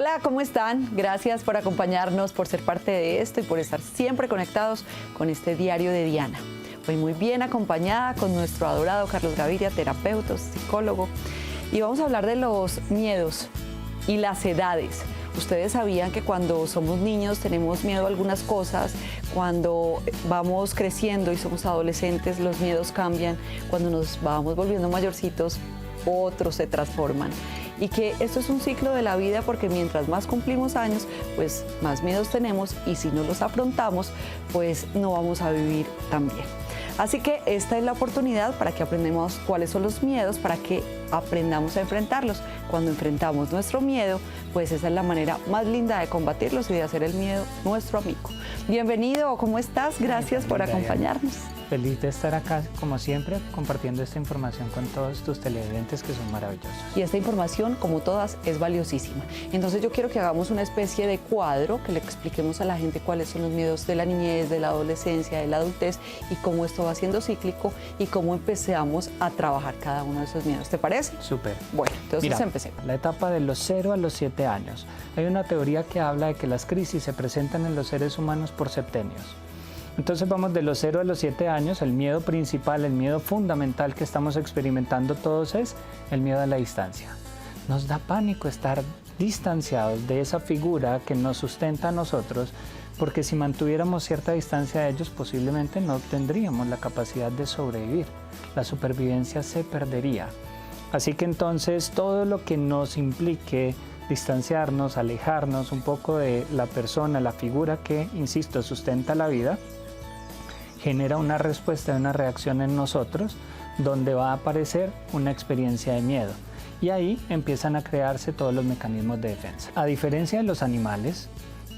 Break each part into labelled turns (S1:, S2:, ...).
S1: Hola, ¿cómo están? Gracias por acompañarnos, por ser parte de esto y por estar siempre conectados con este diario de Diana. Hoy muy bien acompañada con nuestro adorado Carlos Gaviria, terapeuta, psicólogo. Y vamos a hablar de los miedos y las edades. Ustedes sabían que cuando somos niños tenemos miedo a algunas cosas, cuando vamos creciendo y somos adolescentes los miedos cambian, cuando nos vamos volviendo mayorcitos otros se transforman. Y que esto es un ciclo de la vida porque mientras más cumplimos años, pues más miedos tenemos y si no los afrontamos, pues no vamos a vivir tan bien. Así que esta es la oportunidad para que aprendamos cuáles son los miedos, para que aprendamos a enfrentarlos. Cuando enfrentamos nuestro miedo, pues esa es la manera más linda de combatirlos y de hacer el miedo nuestro amigo. Bienvenido, ¿cómo estás? Gracias por acompañarnos.
S2: Feliz de estar acá, como siempre, compartiendo esta información con todos tus televidentes que son maravillosos.
S1: Y esta información, como todas, es valiosísima. Entonces yo quiero que hagamos una especie de cuadro, que le expliquemos a la gente cuáles son los miedos de la niñez, de la adolescencia, de la adultez y cómo esto va siendo cíclico y cómo empezamos a trabajar cada uno de esos miedos. ¿Te parece?
S2: Súper.
S1: Bueno, entonces
S2: Mira,
S1: empecemos.
S2: La etapa de los 0 a los 7 años. Hay una teoría que habla de que las crisis se presentan en los seres humanos por septenios. Entonces vamos de los 0 a los 7 años, el miedo principal, el miedo fundamental que estamos experimentando todos es el miedo a la distancia. Nos da pánico estar distanciados de esa figura que nos sustenta a nosotros, porque si mantuviéramos cierta distancia de ellos posiblemente no tendríamos la capacidad de sobrevivir, la supervivencia se perdería. Así que entonces todo lo que nos implique distanciarnos, alejarnos un poco de la persona, la figura que, insisto, sustenta la vida, genera una respuesta, una reacción en nosotros donde va a aparecer una experiencia de miedo. Y ahí empiezan a crearse todos los mecanismos de defensa. A diferencia de los animales,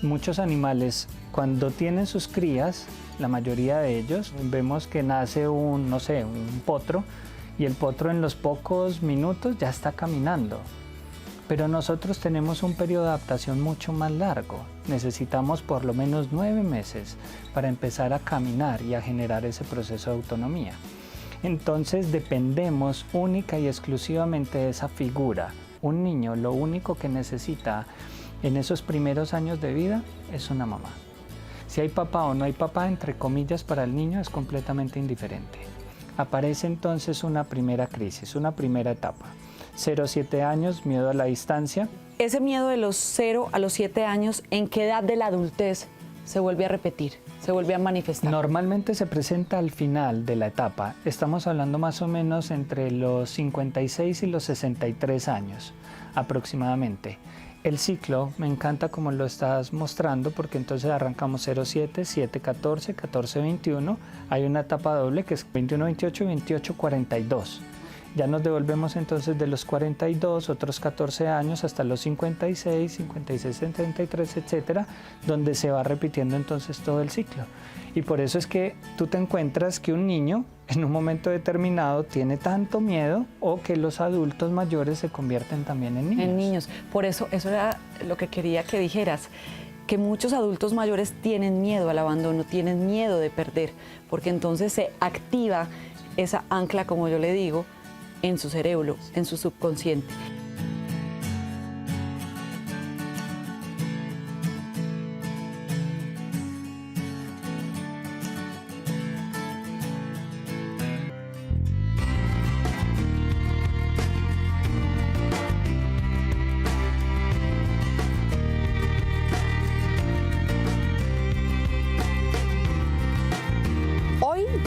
S2: muchos animales cuando tienen sus crías, la mayoría de ellos, vemos que nace un potro y el potro en los pocos minutos ya está caminando. Pero nosotros tenemos un periodo de adaptación mucho más largo. Necesitamos por lo menos 9 meses para empezar a caminar y a generar ese proceso de autonomía. Entonces dependemos única y exclusivamente de esa figura. Un niño lo único que necesita en esos primeros años de vida es una mamá. Si hay papá o no hay papá, entre comillas, para el niño es completamente indiferente. Aparece entonces una primera crisis, una primera etapa. 0 a 7 años, miedo a la distancia.
S1: Ese miedo de los 0 a los 7 años, ¿en qué edad de la adultez se vuelve a repetir, se vuelve a manifestar?
S2: Normalmente se presenta al final de la etapa. Estamos hablando más o menos entre los 56 y los 63 años aproximadamente. El ciclo, me encanta como lo estás mostrando, porque entonces arrancamos 0-7, 7-14, 14-21. Hay una etapa doble que es 21-28 y 28-42. Ya nos devolvemos entonces de los 42, otros 14 años hasta los 56, 56, 73, etcétera, donde se va repitiendo entonces todo el ciclo. Y por eso es que tú te encuentras que un niño en un momento determinado tiene tanto miedo o que los adultos mayores se convierten también en niños.
S1: En niños. Por eso era lo que quería que dijeras, que muchos adultos mayores tienen miedo al abandono, tienen miedo de perder, porque entonces se activa esa ancla, como yo le digo, en su cerebro, en su subconsciente.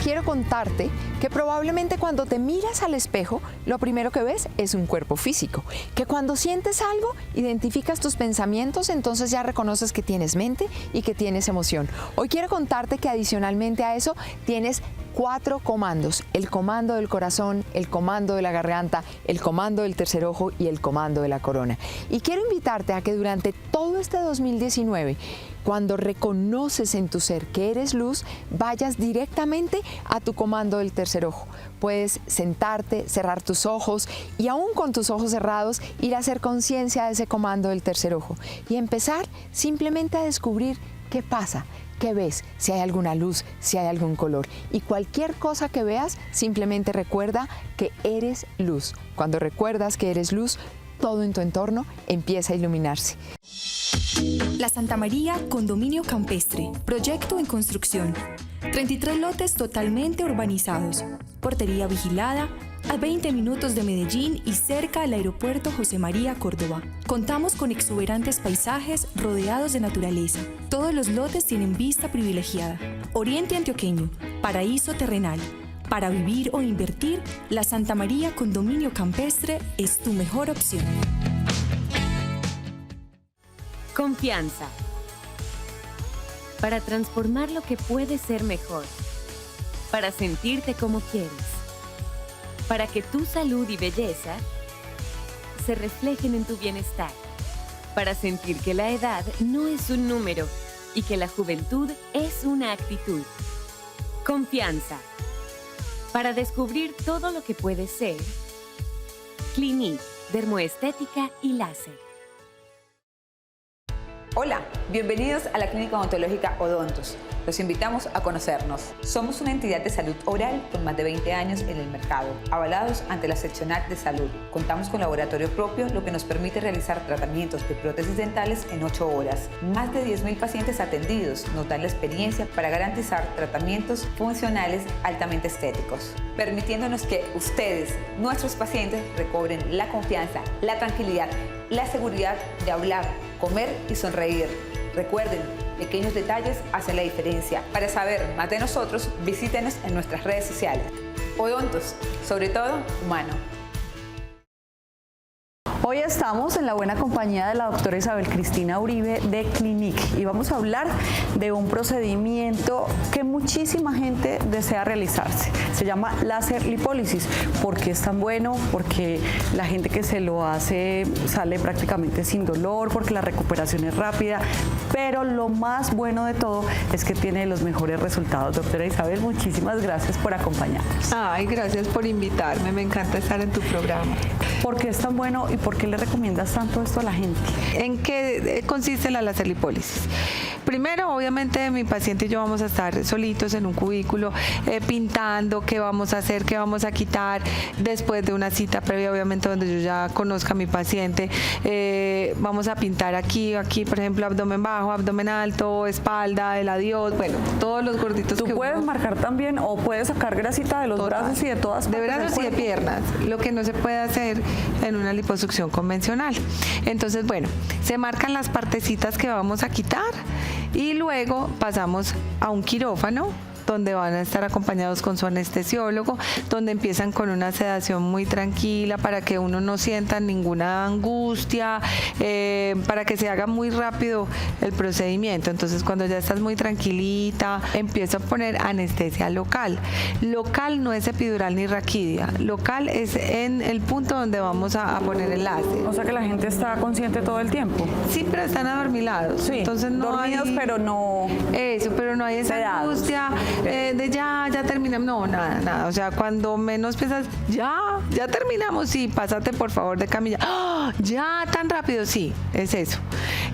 S3: Quiero contarte que probablemente cuando te miras al espejo, lo primero que ves es un cuerpo físico. Que cuando sientes algo, identificas tus pensamientos, entonces ya reconoces que tienes mente y que tienes emoción. Hoy quiero contarte que adicionalmente a eso tienes 4 comandos: el comando del corazón, el comando de la garganta, el comando del tercer ojo y el comando de la corona. Y quiero invitarte a que durante todo este 2019, cuando reconoces en tu ser que eres luz, vayas directamente a tu comando del tercer ojo. Puedes sentarte, cerrar tus ojos y aún con tus ojos cerrados ir a hacer conciencia de ese comando del tercer ojo y empezar simplemente a descubrir qué pasa, qué ves, si hay alguna luz, si hay algún color. Y cualquier cosa que veas, simplemente recuerda que eres luz. Cuando recuerdas que eres luz, todo en tu entorno empieza a iluminarse.
S4: La Santa María Condominio Campestre, proyecto en construcción. 33 lotes totalmente urbanizados, portería vigilada, a 20 minutos de Medellín y cerca al aeropuerto José María Córdoba. Contamos con exuberantes paisajes rodeados de naturaleza. Todos los lotes tienen vista privilegiada. Oriente Antioqueño, paraíso terrenal. Para vivir o invertir, la Santa María Condominio Campestre es tu mejor opción.
S5: Confianza. Para transformar lo que puede ser mejor. Para sentirte como quieres. Para que tu salud y belleza se reflejen en tu bienestar. Para sentir que la edad no es un número y que la juventud es una actitud. Confianza. Para descubrir todo lo que puede ser. Clinique, dermoestética y láser.
S6: Hola, bienvenidos a la Clínica Odontológica Odontos. Los invitamos a conocernos. Somos una entidad de salud oral con más de 20 años en el mercado, avalados ante la Seccional de Salud. Contamos con laboratorio propio, lo que nos permite realizar tratamientos de prótesis dentales en 8 horas. Más de 10.000 pacientes atendidos nos dan la experiencia para garantizar tratamientos funcionales altamente estéticos, permitiéndonos que ustedes, nuestros pacientes, recobren la confianza, la tranquilidad, la seguridad de hablar, comer y sonreír. Recuerden, pequeños detalles hacen la diferencia. Para saber más de nosotros, visítenos en nuestras redes sociales. Odontos, sobre todo humano.
S1: Hoy estamos en la buena compañía de la doctora Isabel Cristina Uribe de Clinique y vamos a hablar de un procedimiento que muchísima gente desea realizarse. Se llama láser lipólisis. ¿Por qué es tan bueno? Porque la gente que se lo hace sale prácticamente sin dolor, porque la recuperación es rápida, pero lo más bueno de todo es que tiene los mejores resultados. Doctora Isabel, muchísimas gracias por acompañarnos.
S7: Ay, gracias por invitarme, me encanta estar en tu programa.
S1: ¿Por qué es tan bueno y por qué le recomiendas tanto esto a la gente?
S7: ¿En qué consiste la láser lipólisis? Primero, obviamente, mi paciente y yo vamos a estar solitos en un cubículo pintando qué vamos a hacer, qué vamos a quitar, después de una cita previa, obviamente, donde yo ya conozca a mi paciente. Vamos a pintar aquí, por ejemplo, abdomen bajo, abdomen alto, espalda, el adiós, bueno, todos los gorditos
S1: ¿Tú
S7: que
S1: puedes marcar también o puedes sacar grasita de los brazos y de todas partes
S7: de brazos y de piernas, lo que no se puede hacer en una liposucción convencional. Entonces, bueno, se marcan las partecitas que vamos a quitar y luego pasamos a un quirófano donde van a estar acompañados con su anestesiólogo, donde empiezan con una sedación muy tranquila para que uno no sienta ninguna angustia, para que se haga muy rápido el procedimiento. Entonces, cuando ya estás muy tranquilita, empiezo a poner anestesia local. Local no es epidural ni raquidia, local es en el punto donde vamos a poner el láser.
S1: O sea que la gente está consciente todo el tiempo.
S7: Sí, pero están adormilados.
S1: Sí,
S7: entonces no
S1: dormidos,
S7: hay,
S1: pero no...
S7: Eso, pero no hay esa
S1: sedados.
S7: angustia de ya terminamos. No, nada. O sea, cuando menos piensas, ya terminamos, sí, pásate por favor de camilla. ¡Oh, ya tan rápido! Sí, es eso.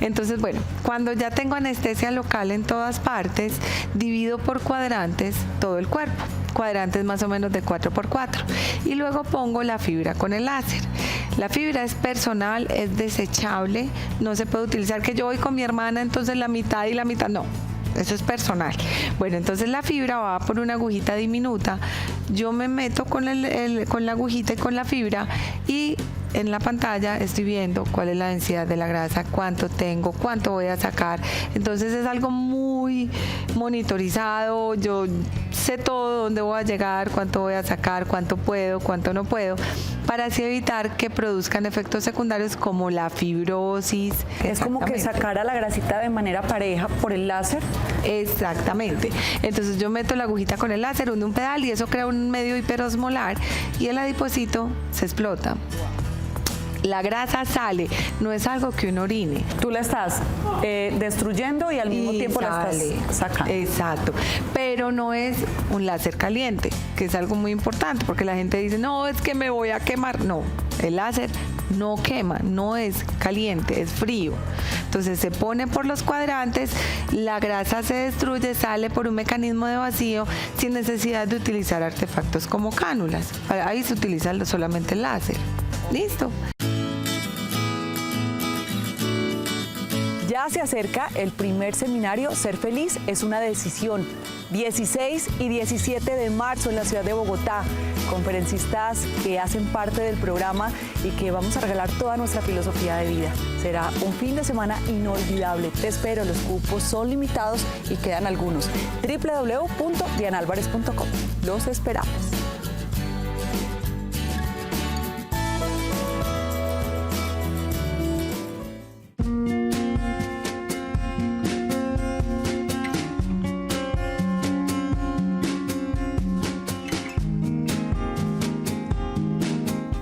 S7: Entonces, bueno, cuando ya tengo anestesia local en todas partes, divido por cuadrantes todo el cuerpo. Cuadrantes más o menos de 4x4. Y luego pongo la fibra con el láser. La fibra es personal, es desechable, no se puede utilizar que yo voy con mi hermana, entonces la mitad y la mitad, no. Eso es personal. Bueno, entonces la fibra va por una agujita diminuta. Yo me meto con la agujita y con la fibra y en la pantalla estoy viendo cuál es la densidad de la grasa, cuánto tengo, cuánto voy a sacar. Entonces es algo muy monitorizado. Yo sé todo dónde voy a llegar, cuánto voy a sacar, cuánto puedo, cuánto no puedo, para así evitar que produzcan efectos secundarios como la fibrosis.
S1: Es como que sacara la grasita de manera pareja por el láser.
S7: Exactamente. Entonces yo meto la agujita con el láser, hundo un pedal y eso crea un medio hiperosmolar y el adipocito se explota. La grasa sale, no es algo que uno orine.
S1: Tú la estás destruyendo y al mismo tiempo la estás sacando.
S7: Exacto, pero no es un láser caliente, que es algo muy importante, porque la gente dice, no, es que me voy a quemar. No, el láser no quema, no es caliente, es frío. Entonces se pone por los cuadrantes, la grasa se destruye, sale por un mecanismo de vacío sin necesidad de utilizar artefactos como cánulas. Ahí se utiliza solamente el láser. Listo.
S1: Ya se acerca el primer seminario Ser Feliz es una decisión. 16 y 17 de marzo en la ciudad de Bogotá. Conferencistas que hacen parte del programa y que vamos a regalar toda nuestra filosofía de vida. Será un fin de semana inolvidable. Te espero, los cupos son limitados y quedan algunos. www.dianalvarez.com. Los esperamos.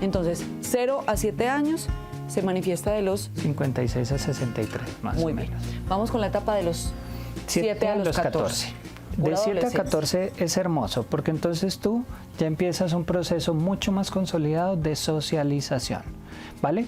S1: Entonces, 0 a 7 años se manifiesta de los
S2: 56 a 63, más
S1: Muy
S2: o
S1: bien.
S2: menos.
S1: Vamos con la etapa de los 7 a los 14.
S2: De
S1: Pura
S2: 7 a
S1: adolescencia.
S2: 14 es hermoso, porque entonces tú ya empiezas un proceso mucho más consolidado de socialización, ¿vale?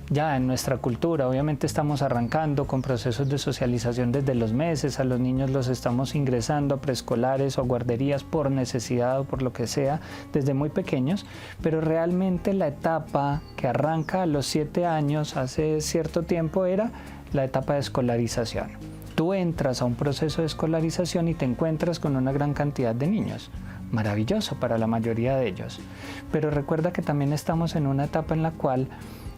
S2: Ya en nuestra cultura, obviamente estamos arrancando con procesos de socialización desde los meses, a los niños los estamos ingresando a preescolares o a guarderías por necesidad o por lo que sea, desde muy pequeños, pero realmente la etapa que arranca a los 7 años, hace cierto tiempo, era la etapa de escolarización. Tú entras a un proceso de escolarización y te encuentras con una gran cantidad de niños. Maravilloso para la mayoría de ellos. Pero recuerda que también estamos en una etapa en la cual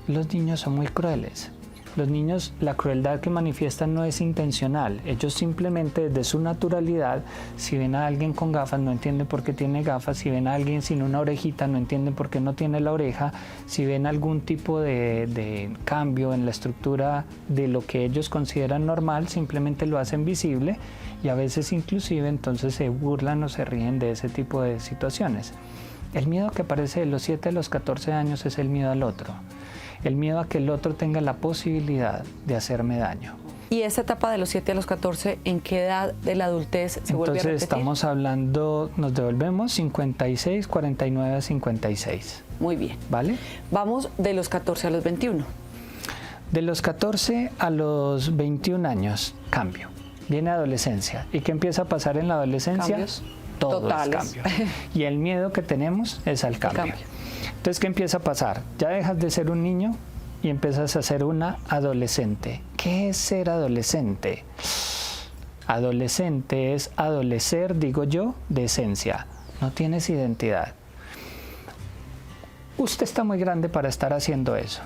S2: los niños son muy crueles. Los niños, la crueldad que manifiestan no es intencional. Ellos simplemente, desde su naturalidad, si ven a alguien con gafas, no entienden por qué tiene gafas. Si ven a alguien sin una orejita, no entienden por qué no tiene la oreja. Si ven algún tipo de cambio en la estructura de lo que ellos consideran normal, simplemente lo hacen visible y a veces inclusive entonces se burlan o se ríen de ese tipo de situaciones. El miedo que aparece de los 7 a los 14 años es el miedo al otro. El miedo a que el otro tenga la posibilidad de hacerme daño.
S1: ¿Y esa etapa de los 7 a los 14, en qué edad de la adultez se vuelve a repetir?
S2: Entonces estamos hablando, nos devolvemos 56, 49 a 56.
S1: Muy bien.
S2: ¿Vale?
S1: Vamos de los 14 a los 21.
S2: De los 14 a los 21 años, cambio. Viene adolescencia. ¿Y qué empieza a pasar en la adolescencia?
S1: Cambios
S2: Todo
S1: totales.
S2: es cambio. Y el miedo que tenemos es al cambio. Entonces, ¿qué empieza a pasar? Ya dejas de ser un niño y empiezas a ser una adolescente. ¿Qué es ser adolescente? Adolescente es adolecer, digo yo, de esencia. No tienes identidad. Usted está muy grande para estar haciendo eso.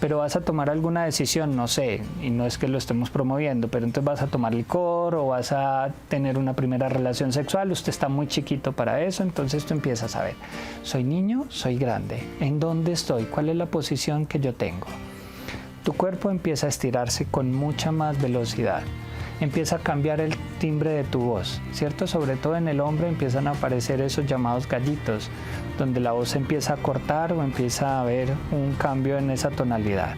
S2: Pero vas a tomar alguna decisión, no sé, y no es que lo estemos promoviendo, pero entonces vas a tomar licor o vas a tener una primera relación sexual, usted está muy chiquito para eso, entonces tú empiezas a ver, soy niño, soy grande, ¿en dónde estoy? ¿Cuál es la posición que yo tengo? Tu cuerpo empieza a estirarse con mucha más velocidad, empieza a cambiar el timbre de tu voz, ¿cierto? Sobre todo en el hombre empiezan a aparecer esos llamados gallitos, donde la voz empieza a cortar o empieza a haber un cambio en esa tonalidad.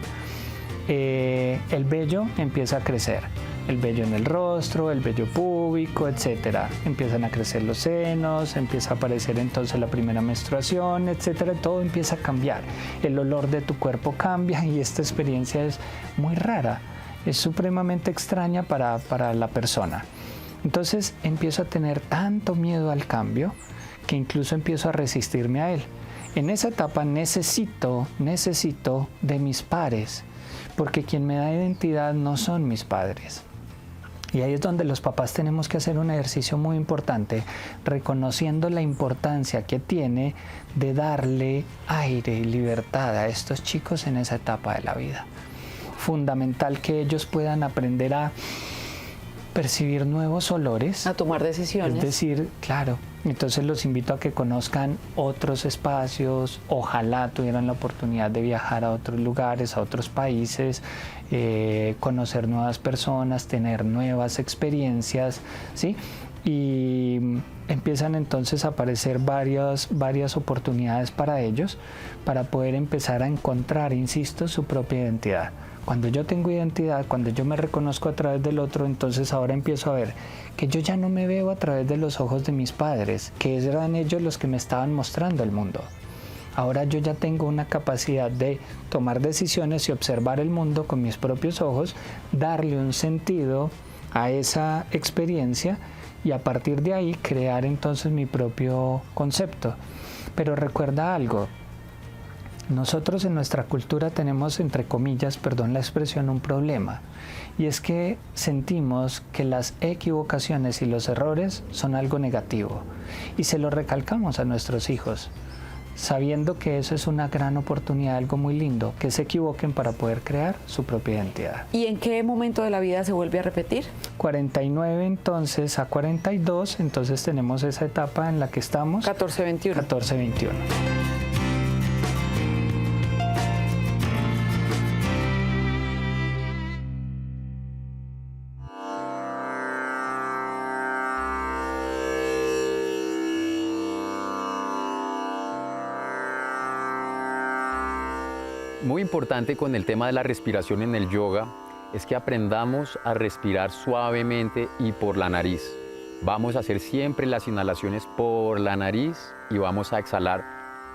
S2: El vello empieza a crecer, el vello en el rostro, el vello púbico, etcétera. Empiezan a crecer los senos, empieza a aparecer entonces la primera menstruación, etcétera. Todo empieza a cambiar, el olor de tu cuerpo cambia y esta experiencia es muy rara, es supremamente extraña para la persona. Entonces empiezo a tener tanto miedo al cambio que incluso empiezo a resistirme a él. En esa etapa necesito de mis pares, porque quien me da identidad no son mis padres. Y ahí es donde los papás tenemos que hacer un ejercicio muy importante, reconociendo la importancia que tiene de darle aire y libertad a estos chicos en esa etapa de la vida. Fundamental que ellos puedan aprender a percibir nuevos olores.
S1: A tomar decisiones.
S2: Es decir, claro, entonces los invito a que conozcan otros espacios, ojalá tuvieran la oportunidad de viajar a otros lugares, a otros países, conocer nuevas personas, tener nuevas experiencias, ¿sí? Y empiezan entonces a aparecer varias oportunidades para ellos para poder empezar a encontrar, insisto, su propia identidad. Cuando yo tengo identidad, cuando yo me reconozco a través del otro, entonces ahora empiezo a ver que yo ya no me veo a través de los ojos de mis padres, que eran ellos los que me estaban mostrando el mundo. Ahora yo ya tengo una capacidad de tomar decisiones y observar el mundo con mis propios ojos, darle un sentido a esa experiencia y a partir de ahí crear entonces mi propio concepto. Pero recuerda algo, Nosotros en nuestra cultura tenemos, entre comillas, perdón la expresión, un problema. Y es que sentimos que las equivocaciones y los errores son algo negativo. Y se lo recalcamos a nuestros hijos, sabiendo que eso es una gran oportunidad, algo muy lindo, que se equivoquen para poder crear su propia identidad.
S1: ¿Y en qué momento de la vida se vuelve a repetir?
S2: 49 entonces a 42, entonces tenemos esa etapa en la que estamos.
S1: 14-21.
S2: 14-21.
S8: Muy importante con el tema de la respiración en el yoga es que aprendamos a respirar suavemente y por la nariz. Vamos a hacer siempre las inhalaciones por la nariz y vamos a exhalar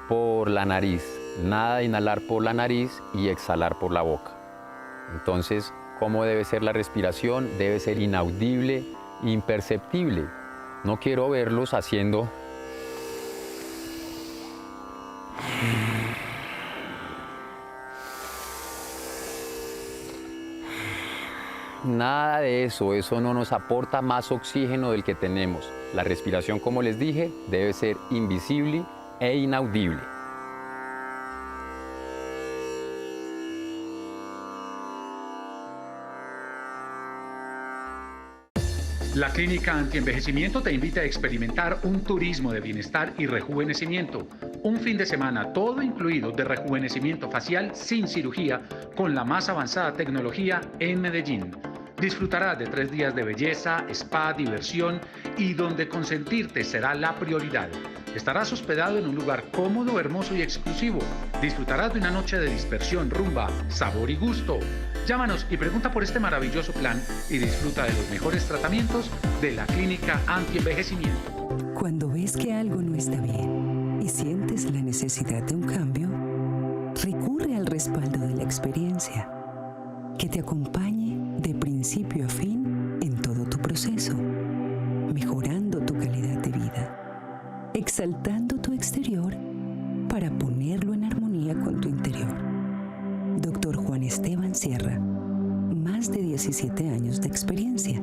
S8: por la nariz. Nada de inhalar por la nariz y exhalar por la boca. Entonces, ¿cómo debe ser la respiración? Debe ser inaudible, imperceptible. No quiero verlos haciendo... Nada de eso, eso no nos aporta más oxígeno del que tenemos. La respiración, como les dije, debe ser invisible e inaudible.
S9: La Clínica Antienvejecimiento te invita a experimentar un turismo de bienestar y rejuvenecimiento. Un fin de semana todo incluido de rejuvenecimiento facial sin cirugía con la más avanzada tecnología en Medellín. Disfrutarás de 3 días de belleza, spa, diversión y donde consentirte será la prioridad. Estarás hospedado en un lugar cómodo, hermoso y exclusivo. Disfrutarás de una noche de dispersión, rumba, sabor y gusto. Llámanos y pregunta por este maravilloso plan y disfruta de los mejores tratamientos de la Clínica Antienvejecimiento.
S10: Cuando ves que algo no está bien y sientes la necesidad de un cambio, recurre al respaldo de la experiencia, que te acompañe de principio a fin en todo tu proceso, mejorando tu calidad de vida, exaltando tu exterior para ponerlo en armonía con tu interior. Dr. Juan Esteban Sierra, más de 17 años de experiencia,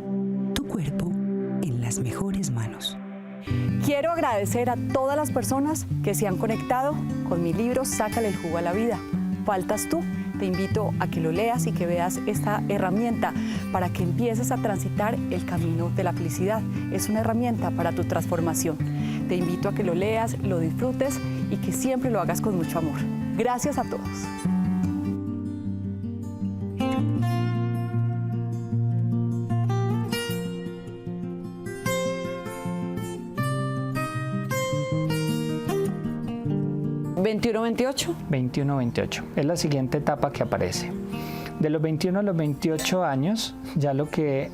S10: tu cuerpo en las mejores manos.
S1: Quiero agradecer a todas las personas que se han conectado con mi libro Sácale el jugo a la vida. Faltas tú. Te invito a que lo leas y que veas esta herramienta para que empieces a transitar el camino de la felicidad. Es una herramienta para tu transformación. Te invito a que lo leas, lo disfrutes y que siempre lo hagas con mucho amor. Gracias a todos. ¿21-28?
S2: 21-28. Es la siguiente etapa que aparece. De los 21 a los 28 años, ya lo que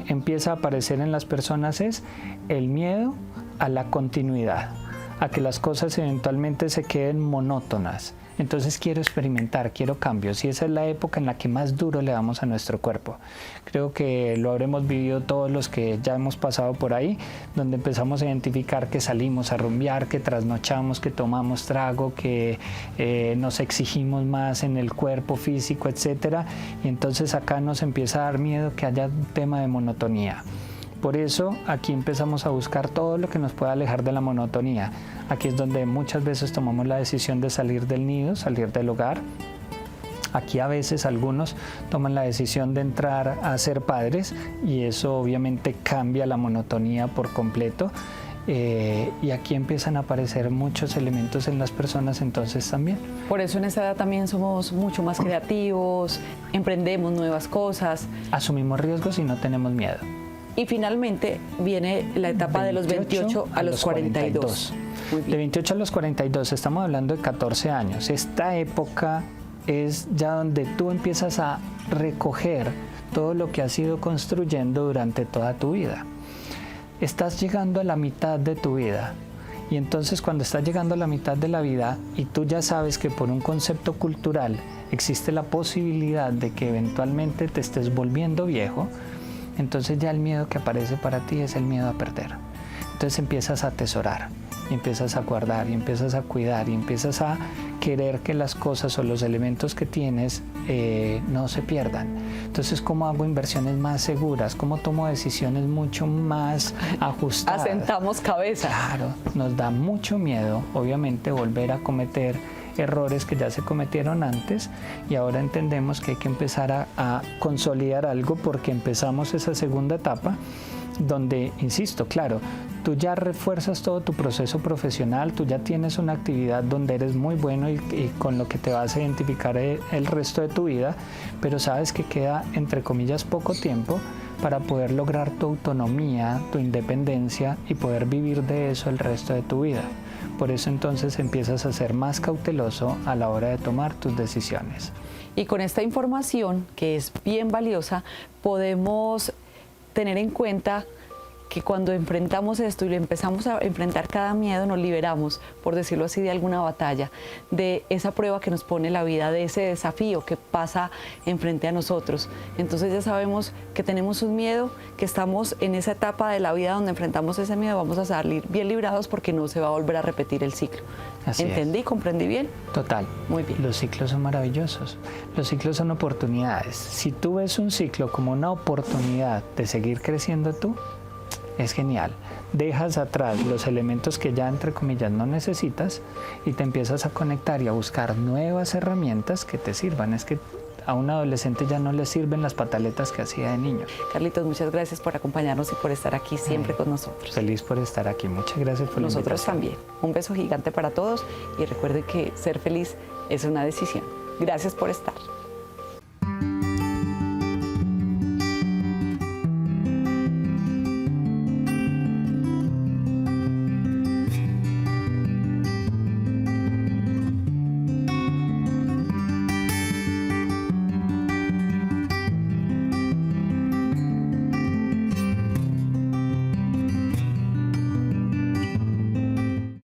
S2: empieza a aparecer en las personas es el miedo a la continuidad, a que las cosas eventualmente se queden monótonas. Entonces quiero experimentar, quiero cambios y esa es la época en la que más duro le damos a nuestro cuerpo. Creo que lo habremos vivido todos los que ya hemos pasado por ahí, donde empezamos a identificar que salimos a rumbear, que trasnochamos, que tomamos trago, que nos exigimos más en el cuerpo físico, etcétera. Y entonces acá nos empieza a dar miedo que haya un tema de monotonía. Por eso aquí empezamos a buscar todo lo que nos pueda alejar de la monotonía. Aquí es donde muchas veces tomamos la decisión de salir del nido, salir del hogar. Aquí a veces algunos toman la decisión de entrar a ser padres y eso obviamente cambia la monotonía por completo. Y aquí empiezan a aparecer muchos elementos en las personas entonces también.
S1: Por eso en esta edad también somos mucho más creativos, emprendemos nuevas cosas.
S2: Asumimos riesgos y no tenemos miedo.
S1: Y finalmente viene la etapa de los 28 a los 42.
S2: De 28 a los 42, estamos hablando de 14 años. Esta época es ya donde tú empiezas a recoger todo lo que has ido construyendo durante toda tu vida. Estás llegando a la mitad de tu vida. Y entonces cuando estás llegando a la mitad de la vida y tú ya sabes que por un concepto cultural existe la posibilidad de que eventualmente te estés volviendo viejo, entonces ya el miedo que aparece para ti es el miedo a perder. Entonces empiezas a atesorar, y empiezas a guardar, y empiezas a cuidar, y empiezas a querer que las cosas o los elementos que tienes no se pierdan. Entonces, ¿cómo hago inversiones más seguras? ¿Cómo tomo decisiones mucho más ajustadas?
S1: Asentamos cabeza.
S2: Claro, nos da mucho miedo, obviamente, volver a cometer errores que ya se cometieron antes, y ahora entendemos que hay que empezar a consolidar algo, porque empezamos esa segunda etapa donde, insisto, claro, tú ya refuerzas todo tu proceso profesional, tú ya tienes una actividad donde eres muy bueno y con lo que te vas a identificar el resto de tu vida, pero sabes que queda, entre comillas, poco tiempo para poder lograr tu autonomía, tu independencia y poder vivir de eso el resto de tu vida. Por eso entonces empiezas a ser más cauteloso a la hora de tomar tus decisiones.
S1: Y con esta información, que es bien valiosa, podemos tener en cuenta que cuando enfrentamos esto y lo empezamos a enfrentar cada miedo, nos liberamos, por decirlo así, de alguna batalla, de esa prueba que nos pone la vida, de ese desafío que pasa enfrente a nosotros. Entonces ya sabemos que tenemos un miedo, que estamos en esa etapa de la vida donde enfrentamos ese miedo, vamos a salir bien librados porque no se va a volver a repetir el ciclo. ¿Entendí? ¿Comprendí bien?
S2: Total.
S1: Muy bien.
S2: Los ciclos son maravillosos. Los ciclos son oportunidades. Si tú ves un ciclo como una oportunidad de seguir creciendo tú, es genial. Dejas atrás los elementos que ya, entre comillas, no necesitas y te empiezas a conectar y a buscar nuevas herramientas que te sirvan. Es que a un adolescente ya no le sirven las pataletas que hacía de niño.
S1: Carlitos, muchas gracias por acompañarnos y por estar aquí siempre con nosotros.
S2: Feliz por estar aquí. Muchas gracias por la invitación.
S1: Nosotros también. Un beso gigante para todos y recuerde que ser feliz es una decisión. Gracias por estar.